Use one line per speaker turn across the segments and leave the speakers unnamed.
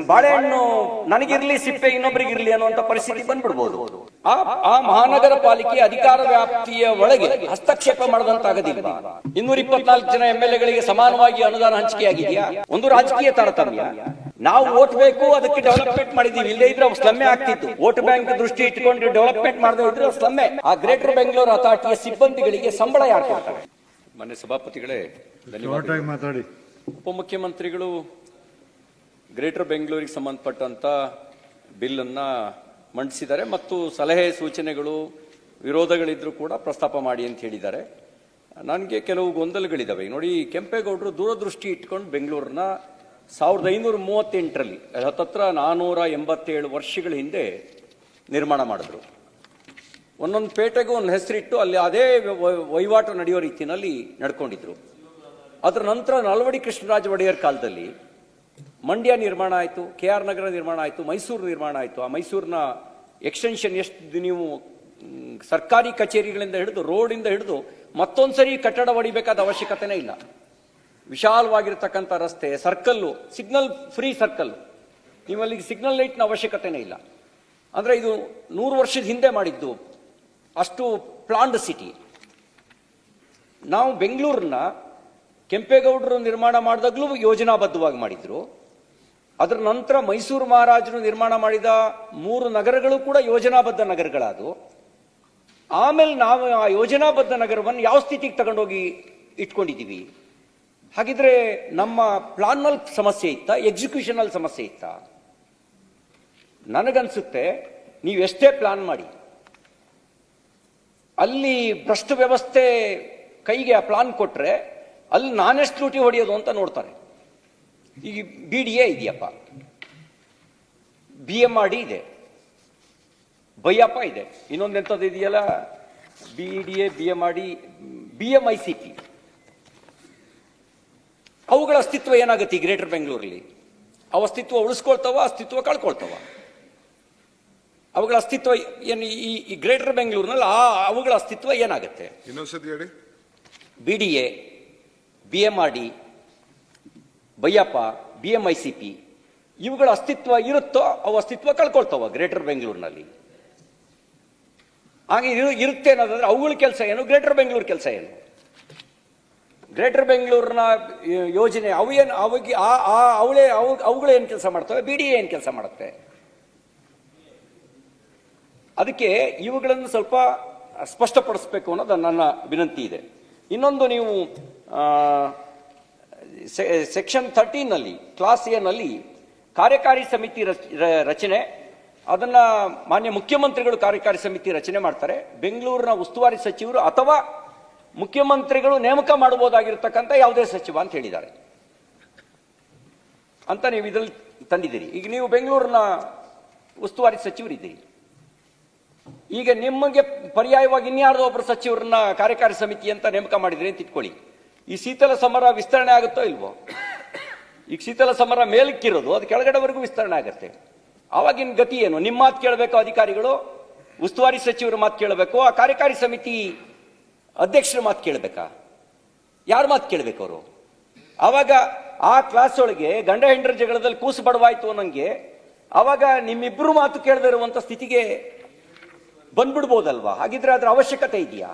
ಬಾಳೆಹಣ್ಣು ನನಗಿರ್ಲಿ ಸಿಪ್ಪೆ ಇನ್ನೊಬ್ಬರಿಗಿರ್ಲಿ ಅನ್ನುವಂತ ಪರಿಸ್ಥಿತಿ ಬಂದ್ಬಿಡ್ಬೋದು. ಆ ಮಹಾನಗರ ಪಾಲಿಕೆ ಅಧಿಕಾರ ವ್ಯಾಪ್ತಿಯ ಒಳಗೆ ಹಸ್ತಕ್ಷೇಪ ಮಾಡದಂತಾಗದಿಲ್ಲ. 224 ಜನ MLA ಸಮಾನವಾಗಿ ಅನುದಾನ ಹಂಚಿಕೆಯಾಗಿದೆಯಾ? ಒಂದು ರಾಜಕೀಯ ತಾರತಮ್ಯ. ನಾವು ಓಟ್ ಬೇಕು, ಅದಕ್ಕೆ ಡೆವಲಪ್ಮೆಂಟ್ ಮಾಡಿದೀವಿ. ಇಲ್ಲೇ ಇದ್ರೆ ಸ್ಲಮ್ಮೆ ಆಗ್ತಿತ್ತು. ವೋಟ್ ಬ್ಯಾಂಕ್ ದೃಷ್ಟಿ ಇಟ್ಕೊಂಡು ಡೆವಲಪ್ಮೆಂಟ್ ಮಾಡದೇ ಇದ್ರೆ ಸ್ಲಮ್ಮೆ. ಆ ಗ್ರೇಟರ್ ಬೆಂಗಳೂರು ಅಥಾರಿಟಿಯ ಸಿಬ್ಬಂದಿಗಳಿಗೆ ಸಂಬಳ ಯಾರು ಕೊಡ್ತಾರೆ? ಮಾನ್ಯ ಸಭಾಪತಿಗಳೇ,
ಮಾತಾಡಿ.
ಉಪಮುಖ್ಯಮಂತ್ರಿಗಳು ಗ್ರೇಟರ್ ಬೆಂಗಳೂರಿಗೆ ಸಂಬಂಧಪಟ್ಟಂತ ಬಿಲ್ ಅನ್ನ ಮಂಡಿಸಿದ್ದಾರೆ ಮತ್ತು ಸಲಹೆ ಸೂಚನೆಗಳು ವಿರೋಧಗಳಿದ್ರೂ ಕೂಡ ಪ್ರಸ್ತಾಪ ಮಾಡಿ ಅಂತ ಹೇಳಿದ್ದಾರೆ. ನನಗೆ ಕೆಲವು ಗೊಂದಲಗಳಿದಾವೆ. ನೋಡಿ, ಕೆಂಪೇಗೌಡರು ದೂರದೃಷ್ಟಿ ಇಟ್ಕೊಂಡು ಬೆಂಗಳೂರನ್ನ 1538ರಲ್ಲಿ ಹತ್ತತ್ರ 487 ವರ್ಷಗಳ ಹಿಂದೆ ನಿರ್ಮಾಣ ಮಾಡಿದ್ರು. ಒಂದೊಂದು ಪೇಟೆಗೂ ಒಂದು ಹೆಸರಿಟ್ಟು ಅಲ್ಲಿ ಅದೇ ವಹಿವಾಟು ನಡೆಯೋ ರೀತಿಯಲ್ಲಿ ನಡ್ಕೊಂಡಿದ್ರು. ಅದರ ನಂತರ ನಾಲ್ವಡಿ ಕೃಷ್ಣರಾಜ ಒಡೆಯರ್ ಕಾಲದಲ್ಲಿ ಮಂಡ್ಯ ನಿರ್ಮಾಣ ಆಯಿತು, KR ನಗರ ನಿರ್ಮಾಣ ಆಯಿತು, ಮೈಸೂರು ನಿರ್ಮಾಣ ಆಯಿತು. ಆ ಮೈಸೂರಿನ ಎಕ್ಸ್ಟೆನ್ಷನ್ ಎಷ್ಟು ನೀವು ಸರ್ಕಾರಿ ಕಚೇರಿಗಳಿಂದ ಹಿಡಿದು ರೋಡಿಂದ ಹಿಡಿದು ಮತ್ತೊಂದ್ಸರಿ ಕಟ್ಟಡ ಹೊಡಿಬೇಕಾದ ಅವಶ್ಯಕತೆನೇ ಇಲ್ಲ. ವಿಶಾಲವಾಗಿರ್ತಕ್ಕಂಥ ರಸ್ತೆ, ಸರ್ಕಲ್ಲು, ಸಿಗ್ನಲ್ ಫ್ರೀ ಸರ್ಕಲ್, ನೀವಲ್ಲಿ ಸಿಗ್ನಲ್ ಲೈಟ್ನ ಅವಶ್ಯಕತೆನೇ ಇಲ್ಲ. ಅಂದರೆ ಇದು 100 ವರ್ಷದ ಹಿಂದೆ ಮಾಡಿದ್ದು. ಅಷ್ಟು ಪ್ಲಾನ್ಡ್ ಸಿಟಿ. ನಾವು ಬೆಂಗಳೂರನ್ನ ಕೆಂಪೇಗೌಡರು ನಿರ್ಮಾಣ ಮಾಡಿದಾಗಲೂ ಯೋಜನಾಬದ್ಧವಾಗಿ ಮಾಡಿದ್ರು. ಅದರ ನಂತರ ಮೈಸೂರು ಮಹಾರಾಜರು ನಿರ್ಮಾಣ ಮಾಡಿದ 3 ನಗರಗಳು ಕೂಡ ಯೋಜನಾಬದ್ಧ ನಗರಗಳಾದವು. ಆಮೇಲೆ ನಾವು ಆ ಯೋಜನಾಬದ್ಧ ನಗರವನ್ನು ಯಾವ ಸ್ಥಿತಿಗೆ ತಗೊಂಡೋಗಿ ಇಟ್ಕೊಂಡಿದ್ದೀವಿ? ಹಾಗಿದ್ರೆ ನಮ್ಮ ಪ್ಲಾನ್ನಲ್ಲಿ ಸಮಸ್ಯೆ ಇತ್ತಾ, ಎಕ್ಸಿಕ್ಯೂಷನಲ್ಲಿ ಸಮಸ್ಯೆ ಇತ್ತಾ? ನನಗನ್ಸುತ್ತೆ ನೀವು ಎಷ್ಟೇ ಪ್ಲಾನ್ ಮಾಡಿ ಅಲ್ಲಿ ಭ್ರಷ್ಟ ವ್ಯವಸ್ಥೆ ಕೈಗೆ ಆ ಪ್ಲಾನ್ ಕೊಟ್ರೆ ಅಲ್ಲಿ ನಾನೆಷ್ಟು ಲೂಟಿ ಹೊಡೆಯೋದು ಅಂತ ನೋಡ್ತಾರೆ. ಈಗ BDA ಇದೆಯಪ್ಪ, BMRD ಇದೆ, ಬೈಯಪ್ಪ ಇದೆ, ಇನ್ನೊಂದೆಂಥದ್ದು ಇದೆಯಲ್ಲ, BDA, BMRD, BMICP. ಅವುಗಳ ಅಸ್ತಿತ್ವ ಏನಾಗುತ್ತೆ ಈ ಗ್ರೇಟರ್ ಬೆಂಗಳೂರಲ್ಲಿ? ಅವು ಅಸ್ತಿತ್ವ ಉಳಿಸ್ಕೊಳ್ತಾವ, ಅಸ್ತಿತ್ವ ಕಳ್ಕೊಳ್ತಾವ? ಅವುಗಳ ಅಸ್ತಿತ್ವ ಏನು ಈ ಗ್ರೇಟರ್ ಬೆಂಗಳೂರಿನಲ್ಲಿ? ಅವುಗಳ ಅಸ್ತಿತ್ವ ಏನಾಗುತ್ತೆ?
ಇನ್ನೊಂದ್ಸತಿ ಹೇಳಿ.
BDA, BMRD, ಬೈಯಪ್ಪ, BMICP ಇವುಗಳ ಅಸ್ತಿತ್ವ ಇರುತ್ತೋ ಅವು ಅಸ್ತಿತ್ವ ಕಳ್ಕೊಳ್ತಾವ ಗ್ರೇಟರ್ ಬೆಂಗಳೂರಿನಲ್ಲಿ? ಹಾಗೆ ಇರುತ್ತೆ ಅನ್ನೋದಾದ್ರೆ ಅವುಗಳ ಕೆಲಸ ಏನು, ಗ್ರೇಟರ್ ಬೆಂಗಳೂರು ಕೆಲಸ ಏನು? ಗ್ರೇಟರ್ ಬೆಂಗಳೂರಿನ ಯೋಜನೆ ಅವೇನು, ಅವುಗಳು ಏನು ಕೆಲಸ ಮಾಡ್ತವೆ? BDA ಏನು ಕೆಲಸ ಮಾಡುತ್ತೆ? ಅದಕ್ಕೆ ಇವುಗಳನ್ನು ಸ್ವಲ್ಪ ಸ್ಪಷ್ಟಪಡಿಸಬೇಕು ಅನ್ನೋದು ನನ್ನ ವಿನಂತಿ ಇದೆ. ಇನ್ನೊಂದು, ನೀವು ಸೆಕ್ಷನ್ 13ನಲ್ಲಿ ಕ್ಲಾಸ್ A ನಲ್ಲಿ ಕಾರ್ಯಕಾರಿ ಸಮಿತಿ ರಚನೆ, ಅದನ್ನ ಮಾನ್ಯ ಮುಖ್ಯಮಂತ್ರಿಗಳು ಕಾರ್ಯಕಾರಿ ಸಮಿತಿ ರಚನೆ ಮಾಡ್ತಾರೆ. ಬೆಂಗಳೂರಿನ ಉಸ್ತುವಾರಿ ಸಚಿವರು ಅಥವಾ ಮುಖ್ಯಮಂತ್ರಿಗಳು ನೇಮಕ ಮಾಡಬಹುದಾಗಿರ್ತಕ್ಕಂಥ ಯಾವುದೇ ಸಚಿವ ಅಂತ ಹೇಳಿದ್ದಾರೆ ಅಂತ ನೀವು ಇದರಲ್ಲಿ ತಂದಿದ್ದೀರಿ. ಈಗ ನೀವು ಬೆಂಗಳೂರಿನ ಉಸ್ತುವಾರಿ ಸಚಿವರಿದ್ದೀರಿ. ಈಗ ನಿಮಗೆ ಪರ್ಯಾಯವಾಗಿ ಇನ್ಯಾರ್ದೋ ಒಬ್ಬರು ಸಚಿವರನ್ನ ಕಾರ್ಯಕಾರಿ ಸಮಿತಿ ಅಂತ ನೇಮಕ ಮಾಡಿದ್ರಿ ಅಂತ ಇಟ್ಕೊಳ್ಳಿ. ಈ ಶೀತಲ ಸಮರ ವಿಸ್ತರಣೆ ಆಗುತ್ತೋ ಇಲ್ವೋ? ಈಗ ಶೀತಲ ಸಮರ ಮೇಲಕ್ಕಿರೋದು, ಅದು ಕೆಳಗಡೆವರೆಗೂ ವಿಸ್ತರಣೆ ಆಗುತ್ತೆ. ಆವಾಗಿನ ಗತಿ ಏನು? ನಿಮ್ಮ ಮಾತು ಕೇಳಬೇಕು ಅಧಿಕಾರಿಗಳು, ಉಸ್ತುವಾರಿ ಸಚಿವರ ಮಾತು ಕೇಳಬೇಕು, ಆ ಕಾರ್ಯಕಾರಿ ಸಮಿತಿ ಅಧ್ಯಕ್ಷರ ಮಾತು ಕೇಳಬೇಕಾ? ಯಾರ ಮಾತು ಕೇಳಬೇಕು ಅವರು? ಆವಾಗ ಆ ಕ್ಲಾಸ್ ಒಳಗೆ ಗಂಡ ಹೆಂಡರ ಜಗಳದಲ್ಲಿ ಕೂಸು ಬಡವಾಯ್ತು ಅನ್ನಂಗೆ ಆವಾಗ ನಿಮ್ಮಿಬ್ರು ಮಾತು ಕೇಳದೇ ಇರುವಂತ ಸ್ಥಿತಿಗೆ ಬಂದ್ಬಿಡ್ಬೋದಲ್ವಾ? ಹಾಗಿದ್ರೆ ಅದರ ಅವಶ್ಯಕತೆ ಇದೆಯಾ?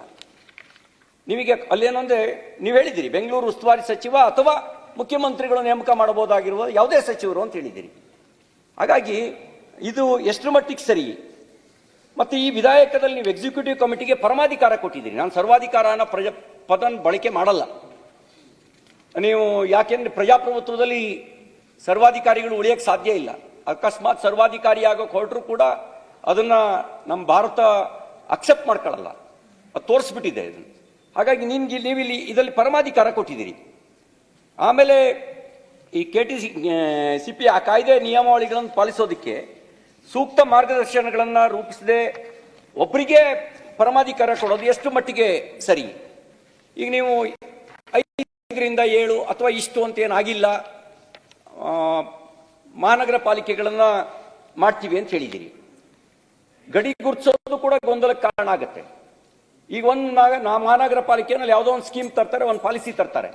ನೀವೀಗ ಅಲ್ಲೇನಂದ್ರೆ ನೀವು ಹೇಳಿದಿರಿ ಬೆಂಗಳೂರು ಉಸ್ತುವಾರಿ ಸಚಿವ ಅಥವಾ ಮುಖ್ಯಮಂತ್ರಿಗಳು ನೇಮಕ ಮಾಡಬಹುದಾಗಿರುವ ಯಾವುದೇ ಸಚಿವರು ಅಂತ ಹೇಳಿದಿರಿ. ಹಾಗಾಗಿ ಇದು ಎಷ್ಟರ ಮಟ್ಟಿಗೆ ಸರಿ? ಮತ್ತೆ ಈ ವಿಧಾಯಕದಲ್ಲಿ ನೀವು ಎಕ್ಸಿಕ್ಯೂಟಿವ್ ಕಮಿಟಿಗೆ ಪರಮಾಧಿಕಾರ ಕೊಟ್ಟಿದ್ದೀರಿ. ನಾನು ಸರ್ವಾಧಿಕಾರನ ಪದನ ಬಳಕೆ ಮಾಡಲ್ಲ. ನೀವು ಯಾಕೆಂದ್ರೆ ಪ್ರಜಾಪ್ರಭುತ್ವದಲ್ಲಿ ಸರ್ವಾಧಿಕಾರಿಗಳು ಉಳಿಯಕ್ಕೆ ಸಾಧ್ಯ ಇಲ್ಲ. ಅಕಸ್ಮಾತ್ ಸರ್ವಾಧಿಕಾರಿ ಆಗೋಕೆ ಹೊರಟರು ಕೂಡ ಅದನ್ನ ನಮ್ಮ ಭಾರತ ಅಕ್ಸೆಪ್ಟ್ ಮಾಡ್ಕೊಳ್ಳಲ್ಲ, ಅದು ತೋರಿಸ್ಬಿಟ್ಟಿದೆ ಇದನ್ನು. ಹಾಗಾಗಿ ನೀವಿಲ್ಲಿ ಇದರಲ್ಲಿ ಪರಮಾಧಿಕಾರ ಕೊಟ್ಟಿದ್ದೀರಿ. ಆಮೇಲೆ ಈ KTCP ಆ ಕಾಯ್ದೆ ನಿಯಮಾವಳಿಗಳನ್ನು ಪಾಲಿಸೋದಕ್ಕೆ ಸೂಕ್ತ ಮಾರ್ಗದರ್ಶನಗಳನ್ನು ರೂಪಿಸದೆ ಒಬ್ಬರಿಗೆ ಪರಮಾಧಿಕಾರ ಕೊಡೋದು ಎಷ್ಟು ಮಟ್ಟಿಗೆ ಸರಿ? ಈಗ ನೀವು 5ರಿಂದ 7 ಅಥವಾ ಇಷ್ಟು ಅಂತ ಏನಾಗಿಲ್ಲ, ಮಹಾನಗರ ಪಾಲಿಕೆಗಳನ್ನು ಮಾಡ್ತೀವಿ ಅಂತ ಹೇಳಿದ್ದೀರಿ. ಗಡಿ ಗುರುತಿಸೋದು ಕೂಡ ಗೊಂದಲಕ್ಕೆ ಕಾರಣ ಆಗುತ್ತೆ. ಈಗ ಮಹಾನಗರ ಪಾಲಿಕೆಯಲ್ಲಿ ಯಾವುದೋ ಒಂದು ಸ್ಕೀಮ್ ತರ್ತಾರೆ, ಒಂದು ಪಾಲಿಸಿ ತರ್ತಾರೆ.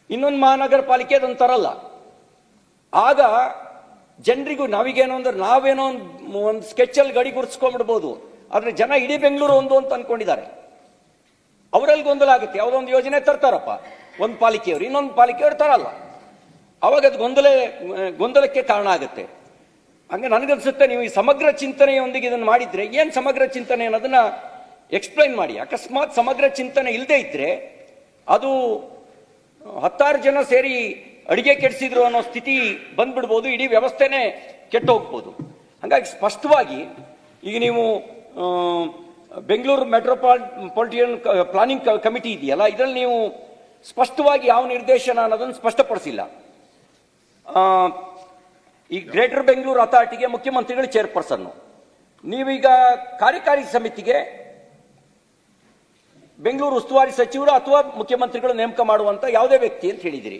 ಇನ್ನೊಂದು ಮಹಾನಗರ ಪಾಲಿಕೆ ಅದನ್ನು ತರಲ್ಲ. ಆಗ ಜನರಿಗೂ ನಾವಿಗೇನೋ ಅಂದ್ರೆ ನಾವೇನೋ ಒಂದು ಸ್ಕೆಚಲ್ಲಿ ಗಡಿ ಗುರುತಿಸ್ಕೊಂಡ್ಬಿಡ್ಬೋದು, ಆದ್ರೆ ಜನ ಇಡೀ ಬೆಂಗಳೂರು ಒಂದು ಅಂತ ಅನ್ಕೊಂಡಿದ್ದಾರೆ. ಅವರಲ್ಲಿ ಗೊಂದಲ ಆಗುತ್ತೆ. ಯಾವುದೊಂದು ಯೋಜನೆ ತರ್ತಾರಪ್ಪ ಒಂದು ಪಾಲಿಕೆಯವರು, ಇನ್ನೊಂದು ಪಾಲಿಕೆಯವರು ತರಲ್ಲ. ಅವಾಗ ಅದು ಗೊಂದಲಕ್ಕೆ ಕಾರಣ ಆಗುತ್ತೆ. ಹಂಗೆ ನನಗನ್ಸುತ್ತೆ ನೀವು ಈ ಸಮಗ್ರ ಚಿಂತನೆಯೊಂದಿಗೆ ಇದನ್ನು ಮಾಡಿದ್ರೆ, ಏನು ಸಮಗ್ರ ಚಿಂತನೆ ಅನ್ನೋದನ್ನ ಎಕ್ಸ್ಪ್ಲೈನ್ ಮಾಡಿ. ಅಕಸ್ಮಾತ್ ಸಮಗ್ರ ಚಿಂತನೆ ಇಲ್ಲದೆ ಇದ್ರೆ ಅದು 10 ಜನ ಸೇರಿ ಅಡಿಗೆ ಕೆಡಿಸಿದ್ರು ಅನ್ನೋ ಸ್ಥಿತಿ ಬಂದ್ಬಿಡ್ಬೋದು, ಇಡೀ ವ್ಯವಸ್ಥೆನೇ ಕೆಟ್ಟು ಹೋಗ್ಬೋದು. ಹಾಗಾಗಿ ಸ್ಪಷ್ಟವಾಗಿ ಈಗ ನೀವು ಬೆಂಗಳೂರು ಮೆಟ್ರೋಪಾಲಿಟನ್ ಪ್ಲಾನಿಂಗ್ ಕಮಿಟಿ ಇದೆಯಲ್ಲ, ಇದರಲ್ಲಿ ನೀವು ಸ್ಪಷ್ಟವಾಗಿ ಯಾವ ನಿರ್ದೇಶನ ಅನ್ನೋದನ್ನು ಸ್ಪಷ್ಟಪಡಿಸಿಲ್ಲ. ಈ ಗ್ರೇಟರ್ ಬೆಂಗಳೂರು ಅಥಾರಿಟಿಗೆ ಮುಖ್ಯಮಂತ್ರಿಗಳು ಚೇರ್ಪರ್ಸನ್, ನೀವೀಗ ಕಾರ್ಯಕಾರಿ ಸಮಿತಿಗೆ ಬೆಂಗಳೂರು ಉಸ್ತುವಾರಿ ಸಚಿವರು ಅಥವಾ ಮುಖ್ಯಮಂತ್ರಿಗಳು ನೇಮಕ ಮಾಡುವಂತ ಯಾವುದೇ ವ್ಯಕ್ತಿ ಅಂತ ಹೇಳಿದಿರಿ.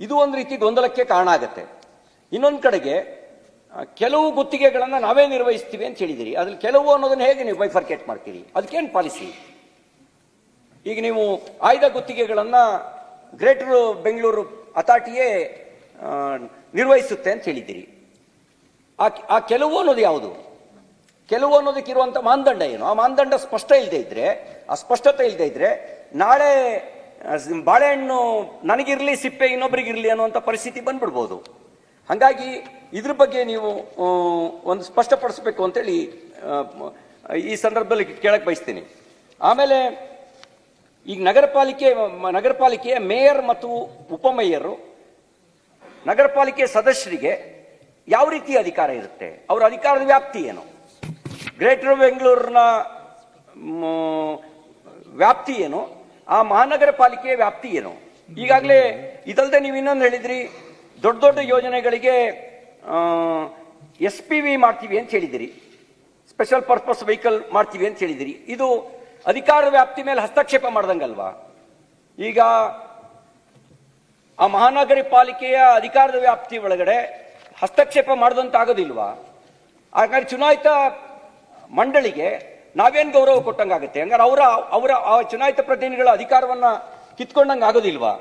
ಇದು ಒಂದು ರೀತಿ ಗೊಂದಲಕ್ಕೆ ಕಾರಣ ಆಗುತ್ತೆ. ಇನ್ನೊಂದು ಕಡೆಗೆ ಕೆಲವು ಗುತ್ತಿಗೆಗಳನ್ನ ನಾವೇ ನಿರ್ವಹಿಸ್ತೀವಿ ಅಂತ ಹೇಳಿದಿರಿ. ಅದ್ರಲ್ಲಿ ಕೆಲವು ಅನ್ನೋದನ್ನ ಹೇಗೆ ನೀವು ಬೈಫರ್ಕೇಟ್ ಮಾಡ್ತೀರಿ? ಅದಕ್ಕೇನು ಪಾಲಿಸಿ? ಈಗ ನೀವು ಆಯ್ದ ಗುತ್ತಿಗೆಗಳನ್ನ ಗ್ರೇಟರ್ ಬೆಂಗಳೂರು ಅಥಾರಿಟಿಯೇ ನಿರ್ವಹಿಸುತ್ತೆ ಅಂತ ಹೇಳಿದ್ದೀರಿ. ಆ ಕೆಲವು ಅನ್ನೋದು ಯಾವುದು? ಕೆಲವು ಅನ್ನೋದಕ್ಕಿರುವಂತ ಮಾನದಂಡ ಏನು? ಆ ಮಾನದಂಡ ಸ್ಪಷ್ಟ ಇಲ್ಲದೆ ಇದ್ರೆ, ಆ ಸ್ಪಷ್ಟತೆ ಇಲ್ಲದೆ ಇದ್ರೆ ನಾಳೆ ಬಾಳೆಹಣ್ಣು ನನಗಿರ್ಲಿ ಸಿಪ್ಪೆ ಇನ್ನೊಬ್ಬರಿಗಿರ್ಲಿ ಅನ್ನುವಂಥ ಪರಿಸ್ಥಿತಿ ಬಂದ್ಬಿಡ್ಬೋದು. ಹಾಗಾಗಿ ಇದ್ರ ಬಗ್ಗೆ ನೀವು ಒಂದು ಸ್ಪಷ್ಟಪಡಿಸಬೇಕು ಅಂತೇಳಿ ಈ ಸಂದರ್ಭದಲ್ಲಿ ಕೇಳಕ್ ಬಯಸ್ತೀನಿ. ಆಮೇಲೆ ಈಗ ನಗರಪಾಲಿಕೆಯ ಮೇಯರ್ ಮತ್ತು ಉಪಮೇಯರು ನಗರ ಪಾಲಿಕೆ ಸದಸ್ಯರಿಗೆ ಯಾವ ರೀತಿಯ ಅಧಿಕಾರ ಇರುತ್ತೆ? ಅವರ ಅಧಿಕಾರದ ವ್ಯಾಪ್ತಿ ಏನು? ಗ್ರೇಟರ್ ಬೆಂಗಳೂರಿನ ವ್ಯಾಪ್ತಿ ಏನು? ಆ ಮಹಾನಗರ ಪಾಲಿಕೆಯ ವ್ಯಾಪ್ತಿ ಏನು? ಈಗಾಗಲೇ ಇದಲ್ಲದೆ ನೀವು ಇನ್ನೊಂದು ಹೇಳಿದ್ರಿ, ದೊಡ್ಡ ದೊಡ್ಡ ಯೋಜನೆಗಳಿಗೆ SPV ಮಾಡ್ತೀವಿ ಅಂತ ಹೇಳಿದಿರಿ, ಸ್ಪೆಷಲ್ ಪರ್ಪಸ್ ವೆಹಿಕಲ್ ಮಾಡ್ತೀವಿ ಅಂತ ಹೇಳಿದಿರಿ. ಇದು ಅಧಿಕಾರ ವ್ಯಾಪ್ತಿ ಮೇಲೆ ಹಸ್ತಕ್ಷೇಪ ಮಾಡ್ದಂಗಲ್ವಾ? ಈಗ ಆ ಮಹಾನಗರ ಪಾಲಿಕೆಯ ಅಧಿಕಾರದ ವ್ಯಾಪ್ತಿ ಒಳಗಡೆ ಹಸ್ತಕ್ಷೇಪ ಮಾಡಿದಂತಾಗೋದಿಲ್ವಾ? ಹಾಗಾದ್ರೆ ಚುನಾಯಿತ ಮಂಡಳಿಗೆ ನಾವೇನು ಗೌರವ ಕೊಟ್ಟಂಗಾಗುತ್ತೆ? ಹಂಗಾರೆ ಅವರ ಆ ಚುನಾಯಿತ ಪ್ರತಿನಿಧಿಗಳ ಅಧಿಕಾರವನ್ನ ಕಿತ್ಕೊಂಡಂಗೆ ಆಗೋದಿಲ್ವಾ?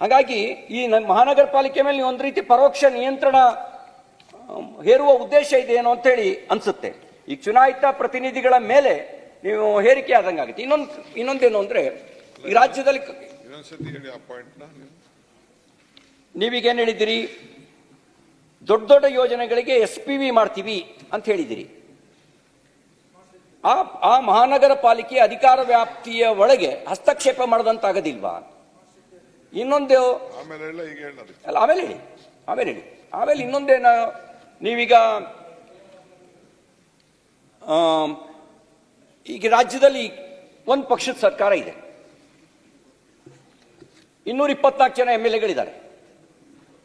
ಹಾಗಾಗಿ ಈ ಮಹಾನಗರ ಪಾಲಿಕೆ ಮೇಲೆ ಒಂದು ರೀತಿ ಪರೋಕ್ಷ ನಿಯಂತ್ರಣ ಹೇರುವ ಉದ್ದೇಶ ಇದೆ ಏನೋ ಅಂತೇಳಿ ಅನ್ಸುತ್ತೆ. ಈ ಚುನಾಯಿತ ಪ್ರತಿನಿಧಿಗಳ ಮೇಲೆ ನೀವು ಹೇರಿಕೆ ಆದಂಗಾಗುತ್ತೆ. ಇನ್ನೊಂದೇನು ಅಂದ್ರೆ, ಈ ರಾಜ್ಯದಲ್ಲಿ ನೀವೀಗೇನು ಹೇಳಿದಿರಿ? ದೊಡ್ಡ ದೊಡ್ಡ ಯೋಜನೆಗಳಿಗೆ SPV ಮಾಡ್ತೀವಿ ಅಂತ ಹೇಳಿದಿರಿ. ಆ ಮಹಾನಗರ ಪಾಲಿಕೆಯ ಅಧಿಕಾರ ವ್ಯಾಪ್ತಿಯ ಒಳಗೆ ಹಸ್ತಕ್ಷೇಪ ಮಾಡದಂತಾಗದಿಲ್ವಾ? ಇನ್ನೊಂದು ಆಮೇಲೆ ಇನ್ನೊಂದೇನ, ನೀವೀಗ ಈಗ ರಾಜ್ಯದಲ್ಲಿ ಒಂದು ಪಕ್ಷದ ಸರ್ಕಾರ ಇದೆ, 224 ಜನ MLAಗಳಿದ್ದಾರೆ.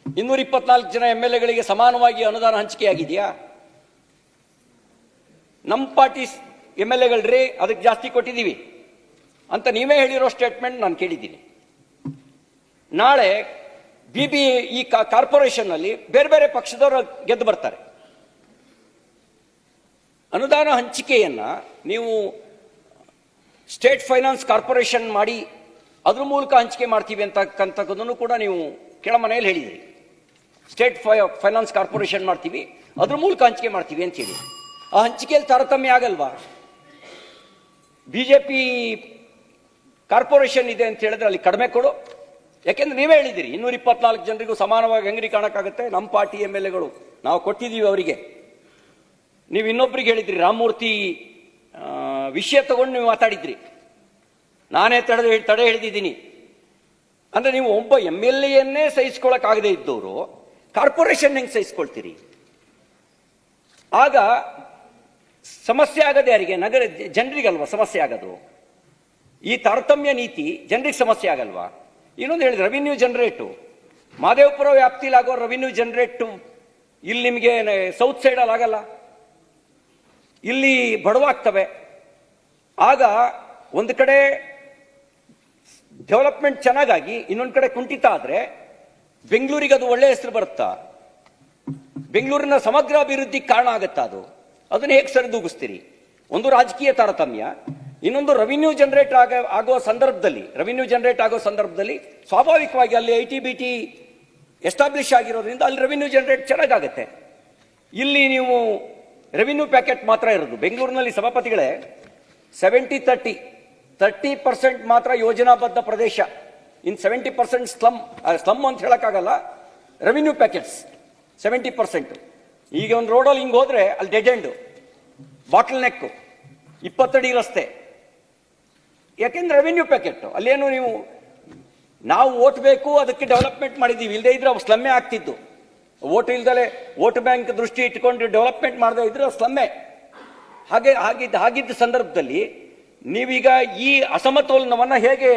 224 ಜನ MLAಗಳಿಗೆ ಸಮಾನವಾಗಿ ಅನುದಾನ ಹಂಚಿಕೆಯಾಗಿದೆಯಾ? ನಮ್ಮ ಪಾರ್ಟಿ MLAಗಳ್ರಿ ಅದಕ್ಕೆ ಜಾಸ್ತಿ ಕೊಟ್ಟಿದ್ದೀವಿ ಅಂತ ನೀವೇ ಹೇಳಿರೋ ಸ್ಟೇಟ್ಮೆಂಟ್ ನಾನು ಕೇಳಿದ್ದೀನಿ. ನಾಳೆ ಈ ಕಾರ್ಪೊರೇಷನ್ ನಲ್ಲಿ ಬೇರೆ ಬೇರೆ ಪಕ್ಷದವರು ಗೆದ್ದು ಬರ್ತಾರೆ. ಅನುದಾನ ಹಂಚಿಕೆಯನ್ನ ನೀವು ಸ್ಟೇಟ್ ಫೈನಾನ್ಸ್ ಕಾರ್ಪೊರೇಷನ್ ಮಾಡಿ ಅದ್ರ ಮೂಲಕ ಹಂಚಿಕೆ ಮಾಡ್ತೀವಿ ಅಂತಕ್ಕಂಥದ್ದನ್ನು ಕೂಡ ನೀವು ಕೆಳಮನೆಯಲ್ಲಿ ಹೇಳಿದ್ರಿ. ಸ್ಟೇಟ್ ಫೈನಾನ್ಸ್ ಕಾರ್ಪೊರೇಷನ್ ಮಾಡ್ತೀವಿ, ಅದ್ರ ಮೂಲಕ ಹಂಚಿಕೆ ಮಾಡ್ತೀವಿ ಅಂತ ಹೇಳಿ. ಆ ಹಂಚಿಕೆಯಲ್ಲಿ ತಾರತಮ್ಯ ಆಗಲ್ವಾ? ಬಿಜೆಪಿ ಕಾರ್ಪೊರೇಷನ್ ಇದೆ ಅಂತ ಹೇಳಿದ್ರೆ ಅಲ್ಲಿ ಕಡಿಮೆ ಕೊಡು. ಯಾಕೆಂದ್ರೆ ನೀವೇ ಹೇಳಿದಿರಿ 224 ಜನರಿಗೂ ಸಮಾನವಾಗಿ ಅಂಗಡಿ ಕಾಣಕ್ಕಾಗತ್ತೆ. ನಮ್ಮ ಪಾರ್ಟಿ MLAಗಳು ನಾವು ಕೊಟ್ಟಿದ್ದೀವಿ ಅವರಿಗೆ. ನೀವು ಇನ್ನೊಬ್ರಿಗೆ ಹೇಳಿದ್ರಿ, ರಾಮಮೂರ್ತಿ ವಿಷಯ ತಗೊಂಡು ನೀವು ಮಾತಾಡಿದ್ರಿ, ನಾನೇ ತಡೆ ಹಿಡಿದಿದ್ದೀನಿ ಅಂದ್ರೆ ನೀವು ಒಬ್ಬ MLAಯನ್ನೇ ಸಹಿಸ್ಕೊಳಕ್ಕಾಗದೇ ಇದ್ದವರು ಕಾರ್ಪೊರೇಷನ್ ಹೆಂಗೆ ಸಹಿಸ್ಕೊಳ್ತೀರಿ? ಆಗ ಸಮಸ್ಯೆ ಆಗದೆ ಯಾರಿಗೆ? ಜನರಿಗಲ್ವಾ ಸಮಸ್ಯೆ ಆಗೋದು? ಈ ತಾರತಮ್ಯ ನೀತಿ ಜನರಿಗೆ ಸಮಸ್ಯೆ ಆಗಲ್ವಾ? ಇನ್ನೊಂದು ಹೇಳಿದ್ರೆ ರೆವಿನ್ಯೂ ಜನರೇಟು, ಮಾದೇವಪುರ ವ್ಯಾಪ್ತಿಲಿ ಆಗೋ ರೆವಿನ್ಯೂ ಜನರೇಟು ಇಲ್ಲಿ ನಿಮಗೆ ಸೌತ್ ಸೈಡಲ್ಲಿ ಆಗಲ್ಲ, ಇಲ್ಲಿ ಬಡವಾಗ್ತವೆ. ಆಗ ಒಂದು ಕಡೆ ಡೆವಲಪ್ಮೆಂಟ್ ಚೆನ್ನಾಗಾಗಿ ಇನ್ನೊಂದು ಕಡೆ ಕುಂಠಿತ ಆದ್ರೆ ಬೆಂಗಳೂರಿಗೆ ಅದು ಒಳ್ಳೆ ಹೆಸರು ಬರುತ್ತಾ? ಬೆಂಗಳೂರಿನ ಸಮಗ್ರ ಅಭಿವೃದ್ಧಿಗೆ ಕಾರಣ ಆಗತ್ತಾ ಅದು? ಅದನ್ನ ಹೇಗೆ ಸರಿದೂಗಿಸ್ತೀರಿ? ಒಂದು ರಾಜಕೀಯ ತಾರತಮ್ಯ, ಇನ್ನೊಂದು ರೆವಿನ್ಯೂ ಜನರೇಟ್ ಆಗೋ ಸಂದರ್ಭದಲ್ಲಿ ಸ್ವಾಭಾವಿಕವಾಗಿ ಅಲ್ಲಿ IT BT ಎಸ್ಟಾಬ್ಲಿಷ್ ಆಗಿರೋದ್ರಿಂದ ಅಲ್ಲಿ ರೆವಿನ್ಯೂ ಜನರೇಟ್ ಚೆನ್ನಾಗಾಗುತ್ತೆ. ಇಲ್ಲಿ ನೀವು ರೆವಿನ್ಯೂ ಪ್ಯಾಕೆಟ್ ಮಾತ್ರ ಇರೋದು. ಬೆಂಗಳೂರಿನಲ್ಲಿ ಸಭಾಪತಿಗಳೇ 70-30% ಮಾತ್ರ ಯೋಜನಾಬದ್ಧ ಪ್ರದೇಶ, ಇನ್ 70% ಸ್ಲಮ್ ಅಂತ ಹೇಳಕ್ಕಾಗಲ್ಲ. Revenue packets 70%. ಈಗ ಒಂದು ರೋಡಲ್ಲಿ ಹಿಂಗೆ ಹೋದ್ರೆ ಅಲ್ಲಿ ಡೆಡ್ ಎಂಡ್, ಬಾಟಲ್ ನೆಕ್, 20 ಅಡಿ ರಸ್ತೆ. ಯಾಕೆಂದ್ರೆ ರೆವಿನ್ಯೂ ಪ್ಯಾಕೆಟ್ ಅಲ್ಲೇನು ನೀವು ನಾವು ಓಟ್ ಬೇಕು ಅದಕ್ಕೆ ಡೆವಲಪ್ಮೆಂಟ್ ಮಾಡಿದ್ದೀವಿ, ಇಲ್ಲದೆ ಇದ್ರೆ ಅವು ಸ್ಲಮ್ಮೆ ಆಗ್ತಿದ್ದು. ಓಟ್ ಇಲ್ದಲೆ ವೋಟ್ ಬ್ಯಾಂಕ್ ದೃಷ್ಟಿ ಇಟ್ಕೊಂಡು ಡೆವಲಪ್ಮೆಂಟ್ ಮಾಡದೇ ಇದ್ರೆ ಸ್ಲಮ್ಮೆ. ಹಾಗಿದ್ದ ಸಂದರ್ಭದಲ್ಲಿ ನೀವೀಗ ಈ ಅಸಮತೋಲನವನ್ನು ಹೇಗೆ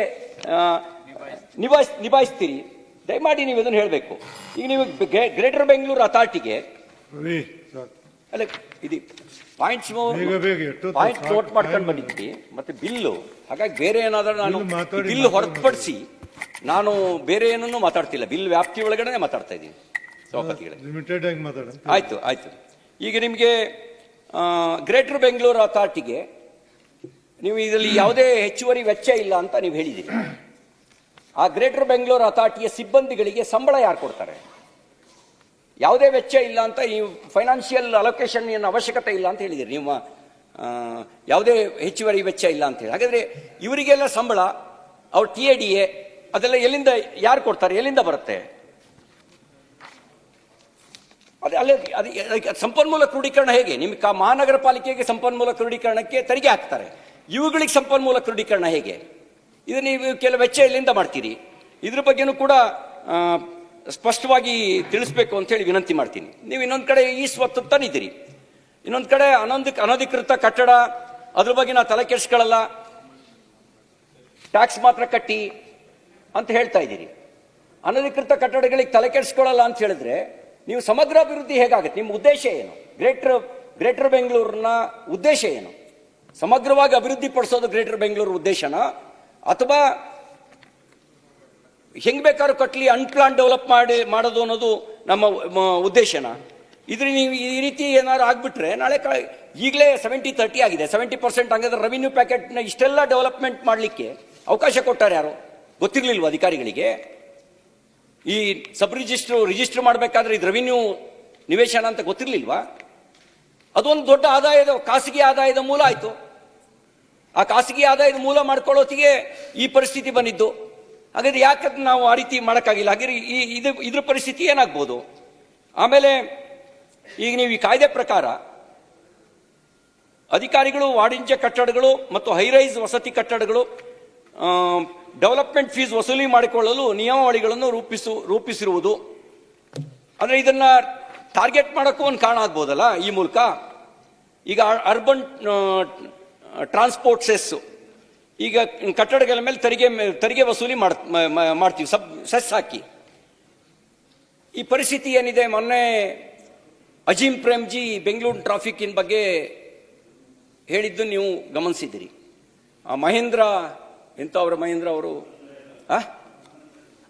ನಿಭಾಯಿಸ್ತೀರಿ? ದಯಮಾಡಿ ನೀವು ಇದನ್ನು ಹೇಳಬೇಕು. ಈಗ ನೀವು ಗ್ರೇಟರ್ ಬೆಂಗಳೂರು ಅಥಾರಿಟಿಗೆ ಅಲ್ಲ ಇದು ಪಾಯಿಂಟ್ಸ್ ನೋಟ್ ಮಾಡ್ಕೊಂಡು ಬಂದಿದ್ವಿ, ಮತ್ತೆ ಬಿಲ್ಲು. ಹಾಗಾಗಿ ಬೇರೆ ಏನಾದರೂ ನಾನು ಬಿಲ್ ಹೊರತುಪಡಿಸಿ ನಾನು ಬೇರೆ ಏನನ್ನು ಮಾತಾಡ್ತಿಲ್ಲ, ಬಿಲ್ ವ್ಯಾಪ್ತಿ ಒಳಗಡೆ ಮಾತಾಡ್ತಾ ಇದ್ದೀನಿ ಸಭಾಪತಿಗಳೇ. ಆಯ್ತು. ಈಗ ನಿಮಗೆ ಗ್ರೇಟರ್ ಬೆಂಗಳೂರು ಅಥಾರಿಟಿಗೆ ನೀವು ಇದರಲ್ಲಿ ಯಾವುದೇ ಹೆಚ್ಚುವರಿ ವೆಚ್ಚ ಇಲ್ಲ ಅಂತ ನೀವು ಹೇಳಿದ್ದೀರಿ. ಆ ಗ್ರೇಟರ್ ಬೆಂಗಳೂರು ಅಥಾರಿಟಿಯ ಸಿಬ್ಬಂದಿಗಳಿಗೆ ಸಂಬಳ ಯಾರು ಕೊಡ್ತಾರೆ? ಯಾವುದೇ ವೆಚ್ಚ ಇಲ್ಲ ಅಂತ ನೀವು ಫೈನಾನ್ಷಿಯಲ್ ಅಲೋಕೇಶನ್ ಏನು ಅವಶ್ಯಕತೆ ಇಲ್ಲ ಅಂತ ಹೇಳಿದಿರಿ. ನೀವು ಯಾವುದೇ ಹೆಚ್ಚುವರಿ ವೆಚ್ಚ ಇಲ್ಲ ಅಂತ ಹೇಳಿ. ಹಾಗಾದ್ರೆ ಇವರಿಗೆಲ್ಲ ಸಂಬಳ, ಅವ್ರ TADA ಅದೆಲ್ಲ ಎಲ್ಲಿಂದ ಯಾರು ಕೊಡ್ತಾರೆ? ಎಲ್ಲಿಂದ ಬರುತ್ತೆ? ಅದೇ ಸಂಪನ್ಮೂಲ ಕ್ರೋಢೀಕರಣ ಹೇಗೆ? ನಿಮ್ಗೆ ಮಹಾನಗರ ಪಾಲಿಕೆಗೆ ಸಂಪನ್ಮೂಲ ಕ್ರೋಢೀಕರಣಕ್ಕೆ ತೆರಿಗೆ ಹಾಕ್ತಾರೆ, ಇವುಗಳಿಗೆ ಸಂಪನ್ಮೂಲ ಕ್ರೋಢೀಕರಣ ಹೇಗೆ? ಇದು ನೀವು ಕೆಲವು ವೆಚ್ಚ ಎಲ್ಲಿಂದ ಮಾಡ್ತೀರಿ? ಇದ್ರ ಬಗ್ಗೆನೂ ಕೂಡ ಸ್ಪಷ್ಟವಾಗಿ ತಿಳಿಸ್ಬೇಕು ಅಂತ ಹೇಳಿ ವಿನಂತಿ ಮಾಡ್ತೀನಿ. ನೀವು ಇನ್ನೊಂದು ಕಡೆ ಈ ಸ್ವತ್ತು ತಂದಿದ್ದೀರಿ, ಇನ್ನೊಂದು ಕಡೆ ಅನಧಿಕೃತ ಕಟ್ಟಡ, ಅದ್ರ ಬಗ್ಗೆ ನಾವು ತಲೆ ಕೆಡಿಸ್ಕೊಳ್ಳಲ್ಲ, ಟ್ಯಾಕ್ಸ್ ಮಾತ್ರ ಕಟ್ಟಿ ಅಂತ ಹೇಳ್ತಾ ಇದ್ದೀರಿ. ಅನಧಿಕೃತ ಕಟ್ಟಡಗಳಿಗೆ ತಲೆ ಕೆಡಿಸ್ಕೊಳ್ಳಲ್ಲ ಅಂತ ಹೇಳಿದ್ರೆ ನೀವು ಸಮಗ್ರ ಅಭಿವೃದ್ಧಿ ಹೇಗಾಗುತ್ತೆ? ನಿಮ್ಮ ಉದ್ದೇಶ ಏನು? ಗ್ರೇಟರ್ ಬೆಂಗಳೂರಿನ ಉದ್ದೇಶ ಏನು? ಸಮಗ್ರವಾಗಿ ಅಭಿವೃದ್ಧಿ ಪಡಿಸೋದು ಗ್ರೇಟರ್ ಬೆಂಗಳೂರು ಉದ್ದೇಶನ, ಅಥವಾ ಹೆಂಗ್ ಬೇಕಾದ್ರೂ ಕಟ್ಲಿ ಅನ್ಪ್ಲಾನ್ ಡೆವಲಪ್ ಮಾಡೋದು ಅನ್ನೋದು ನಮ್ಮ ಉದ್ದೇಶನ? ಇದ್ರ ನೀವು ಈ ರೀತಿ ಏನಾದ್ರು ಆಗ್ಬಿಟ್ರೆ ನಾಳೆ ಈಗಲೇ 70-30 ಆಗಿದೆ, 70% ಹಂಗಾದ್ರೆ ರೆವಿನ್ಯೂ ಪ್ಯಾಕೆಟ್ನ ಇಷ್ಟೆಲ್ಲ ಡೆವಲಪ್ಮೆಂಟ್ ಮಾಡಲಿಕ್ಕೆ ಅವಕಾಶ ಕೊಟ್ಟಾರೆ ಯಾರು? ಗೊತ್ತಿರ್ಲಿಲ್ವ ಅಧಿಕಾರಿಗಳಿಗೆ? ಈ ಸಬ್ ರಿಜಿಸ್ಟರ್ ಮಾಡಬೇಕಾದ್ರೆ ಇದು ರೆವಿನ್ಯೂ ನಿವೇಶನ ಅಂತ ಗೊತ್ತಿರ್ಲಿಲ್ವಾ? ಅದೊಂದು ದೊಡ್ಡ ಆದಾಯದ ಖಾಸಗಿ ಆದಾಯದ ಮೂಲ ಆಯ್ತು. ಆ ಖಾಸಗಿ ಆದಾಯದ ಮೂಲ ಮಾಡ್ಕೊಳ್ಳೋತಿಗೆ ಈ ಪರಿಸ್ಥಿತಿ ಬಂದಿದ್ದು. ಹಾಗಾದ್ರೆ ಯಾಕೆ ನಾವು ಆ ರೀತಿ ಮಾಡೋಕ್ಕಾಗಿಲ್ಲ? ಹಾಗಾದ್ರೆ ಇದ್ರ ಪರಿಸ್ಥಿತಿ ಏನಾಗ್ಬೋದು? ಆಮೇಲೆ ಈಗ ನೀವು ಈ ಕಾಯ್ದೆ ಪ್ರಕಾರ ಅಧಿಕಾರಿಗಳು ವಾಣಿಜ್ಯ ಕಟ್ಟಡಗಳು ಮತ್ತು ಹೈರೈಸ್ ವಸತಿ ಕಟ್ಟಡಗಳು ಡೆವಲಪ್ಮೆಂಟ್ ಫೀಸ್ ವಸೂಲಿ ಮಾಡಿಕೊಳ್ಳಲು ನಿಯಮಾವಳಿಗಳನ್ನು ರೂಪಿಸಿರುವುದು, ಅಂದ್ರೆ ಇದನ್ನ ಟಾರ್ಗೆಟ್ ಮಾಡೋಕ್ಕೂ ಒಂದು ಕಾರಣ ಆಗ್ಬೋದಲ್ಲ ಈ ಮೂಲಕ. ಈಗ ಅರ್ಬನ್ ಟ್ರಾನ್ಸ್ಪೋರ್ಟ್ ಸೆಸ್, ಈಗ ಕಟ್ಟಡಗಳ ಮೇಲೆ ತೆರಿಗೆ ವಸೂಲಿ ಮಾಡ್ತೀವಿ ಸೆಸ್ ಹಾಕಿ. ಈ ಪರಿಸ್ಥಿತಿ ಏನಿದೆ, ಮೊನ್ನೆ ಅಜೀಂ ಪ್ರೇಮ್ಜಿ ಬೆಂಗಳೂರು ಟ್ರಾಫಿಕ್ಕಿನ ಬಗ್ಗೆ ಹೇಳಿದ್ದು ನೀವು ಗಮನಿಸಿದ್ದೀರಿ. ಆ ಮಹೇಂದ್ರ ಎಂಥವ್ರ ಮಹೇಂದ್ರ ಅವರು,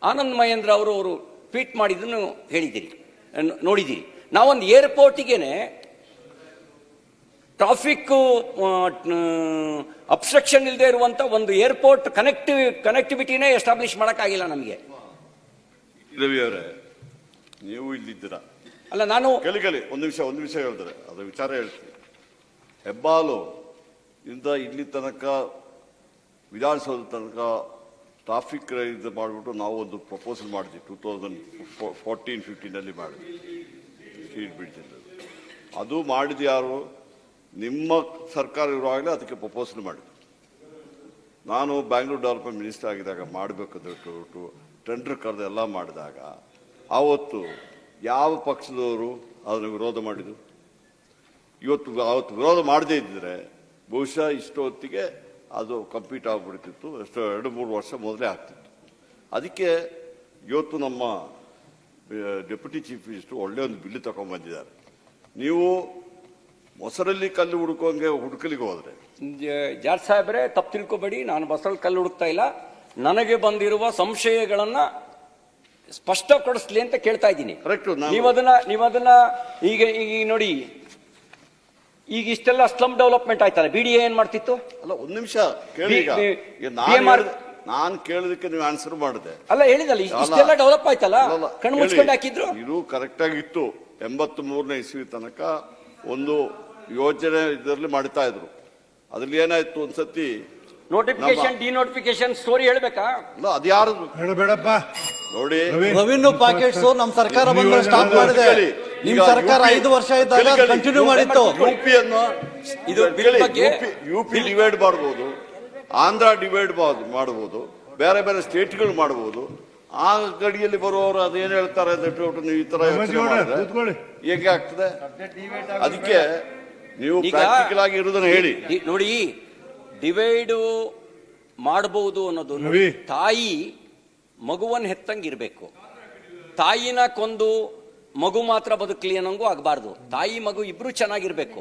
ಆನಂದ್ ಮಹೇಂದ್ರ ಅವರು ಟ್ವೀಟ್ ಮಾಡಿದ್ದನ್ನು ಹೇಳಿದ್ದೀರಿ, ನೋಡಿದ್ದೀರಿ. ನಾವೊಂದು ಏರ್ಪೋರ್ಟಿಗೇನೆ ಟ್ರಾಫಿಕ್ ಅಬ್ಸ್ಟ್ರಕ್ಷನ್ ಇಲ್ಲದೆ ಇರುವಂತ ಒಂದು ಏರ್ಪೋರ್ಟ್ ಕನೆಕ್ಟಿವಿಟಿನೇ ಎಸ್ಟಾಬ್ಲಿಷ್ ಮಾಡೋಕ್ಕಾಗಿಲ್ಲ ನಮಗೆ.
ರವಿ ಅವರೇ, ನೀವು ಇಲ್ಲಿದ್ದೀರಾ?
ಅಲ್ಲ, ನಾನು
ಕಲಿ ಒಂದು ವಿಷಯ ಹೇಳ್ತಾರೆ, ಅದು ವಿಚಾರ ಹೇಳ್ತೀನಿ. ಹೆಬ್ಬಾಲು ಇಂದ ಇಲ್ಲಿ ತನಕ ವಿಧಾನಸೌಧ ತನಕ ಟ್ರಾಫಿಕ್ ಇದು ಮಾಡಿಬಿಟ್ಟು ನಾವು ಒಂದು ಪ್ರಪೋಸಲ್ ಮಾಡಿದ್ವಿ 2014-15 ಮಾಡಿದ್ವಿ ಸ್ಟ್ರೀಟ್ ಬ್ರಿಡ್ಜ್. ಅದು ಮಾಡಿದ ಯಾರು? ನಿಮ್ಮ ಸರ್ಕಾರ ಇರುವಾಗಲೇ ಅದಕ್ಕೆ ಪ್ರಪೋಸಲ್ ಮಾಡಿದ್ರು. ನಾನು ಬ್ಯಾಂಗ್ಳೂರ್ ಡೆವಲಪ್ಮೆಂಟ್ ಮಿನಿಸ್ಟರ್ ಆಗಿದ್ದಾಗ ಮಾಡಬೇಕು ಟೆಂಡರ್ ಕರೆದು ಎಲ್ಲ ಮಾಡಿದಾಗ ಆವತ್ತು ಯಾವ ಪಕ್ಷದವರು ಅದನ್ನು ವಿರೋಧ ಮಾಡಿದರು? ಅವತ್ತು ವಿರೋಧ ಮಾಡದೇ ಇದ್ದರೆ ಬಹುಶಃ ಇಷ್ಟೊತ್ತಿಗೆ ಅದು ಕಂಪ್ಲೀಟ್ ಆಗಿಬಿಡ್ತಿತ್ತು. ಎಷ್ಟೋ 2-3 ವರ್ಷ ಮೊದಲೇ ಆಗ್ತಿತ್ತು. ಅದಕ್ಕೆ ಇವತ್ತು ನಮ್ಮ ಡೆಪ್ಯೂಟಿ ಚೀಫ್ ಮಿನಿಸ್ಟರ್ ಒಳ್ಳೆಯ ಒಂದು ಬಿಲ್ ತಗೊಂಡ್ಬಂದಿದ್ದಾರೆ. ನೀವು ಮೊಸರಲ್ಲಿ ಕಲ್ಲು ಹುಡುಕಲಿಗೆ ಹೋದ್ರೆ,
ಜಾರ್ಜ್ ಸಾಹೇಬ್ರೆ ತಪ್ಪು ತಿಳ್ಕೊಬೇಡಿ, ನಾನು ಮೊಸರಲ್ಲಿ ಕಲ್ಲು ಹುಡುಕ್ತಾ ಇಲ್ಲ. ನನಗೆ ಬಂದಿರುವ ಸಂಶಯಗಳನ್ನ ಸ್ಪಷ್ಟಪಡಿಸ್ಲಿ ಅಂತ ಕೇಳ್ತಾ ಇದ್ದೀನಿ.
ಕರೆಕ್ಟ್.
ನೀವದನ್ನ ಈಗ ನೋಡಿ, ಈಗ ಇಷ್ಟೆಲ್ಲ ಸ್ಲಮ್ ಡೆವಲಪ್ಮೆಂಟ್ ಆಯ್ತಲ್ಲ, BDA ಏನ್ ಮಾಡ್ತಿತ್ತು?
ಅಲ್ಲ, ಒಂದು ನಿಮಿಷ ಕೇಳಿ. ನಾನು ಕೇಳಿದಕ್ಕೆ ನೀವು ಆನ್ಸರ್ ಮಾಡಿದೆ.
ಅಲ್ಲ ಹೇಳಿದಲ್ಲ, ಇಷ್ಟೆಲ್ಲ ಡೆವಲಪ್ ಆಯ್ತಲ್ಲ, ಕಣ್ಣು ಮುಚ್ಕೊಂಡು ಹಾಕಿದ್ರು.
ಇದು ಕರೆಕ್ಟ್ ಆಗಿತ್ತು. 83ನೇ ಇಸ್ವಿ ತನಕ ಒಂದು ಯೋಜನೆ ಇದರಲ್ಲಿ ಮಾಡ್ತಾ ಇದ್ರು. ಅದ್ರಲ್ಲಿ ಏನಾಯ್ತು ಒಂದ್ಸತಿ
ನೋಟಿಫಿಕೇಶನ್ ಡಿನೋಟಿಫಿಕೇಶನ್ ಸ್ಟೋರಿ ಹೇಳ್ಬೇಕಾ?
ಅದ್ಯಾರು
ಬೇಡಪ್ಪ
ನೋಡಿ,
ರೆವಿನ್ಯೂ ಪ್ಯಾಕೆಟ್ಸ್ ನಮ್ ಸರ್ಕಾರ ಬಂದ್ರೆ ಸ್ಟಾಪ್ ಮಾಡಿದೆ. ನಿಮ್ ಸರ್ಕಾರ 5 ವರ್ಷ ಇದ್ದಾಗ ಕಂಟಿನ್ಯೂ ಮಾಡಿತ್ತು.
ಯುಪಿಯನ್ನು ಯುಪಿ ಡಿವೈಡ್ ಮಾಡಬಹುದು, ಆಂಧ್ರ ಡಿವೈಡ್ ಮಾಡಬಹುದು, ಬೇರೆ ಬೇರೆ ಸ್ಟೇಟ್ಗಳು ಮಾಡಬಹುದು. ಆ ಗಡಿಯಲ್ಲಿ ಬರುವವರು ಅದೇನ್ ಹೇಳ್ತಾರೆ ನೀವು ಈ ತರ ಹೇಗೆ ಆಗ್ತದೆ? ಅದಕ್ಕೆ ನೀವು ಪ್ರಾಕ್ಟಿಕಲ್ ಆಗಿ ಇರುವುದನ್ನು ಹೇಳಿ.
ನೋಡಿ, ಡಿವೈಡ್ ಮಾಡಬಹುದು ಅನ್ನೋದು ತಾಯಿ ಮಗುವನ್ನು ಹೆತ್ತಂಗಿರ್ಬೇಕು. ತಾಯಿನ ಕೊಂದು ಮಗು ಮಾತ್ರ ಬದುಕಲಿ ಅನ್ನೋಂಗೂ ಆಗಬಾರ್ದು. ತಾಯಿ ಮಗು ಇಬ್ರು ಚೆನ್ನಾಗಿರ್ಬೇಕು.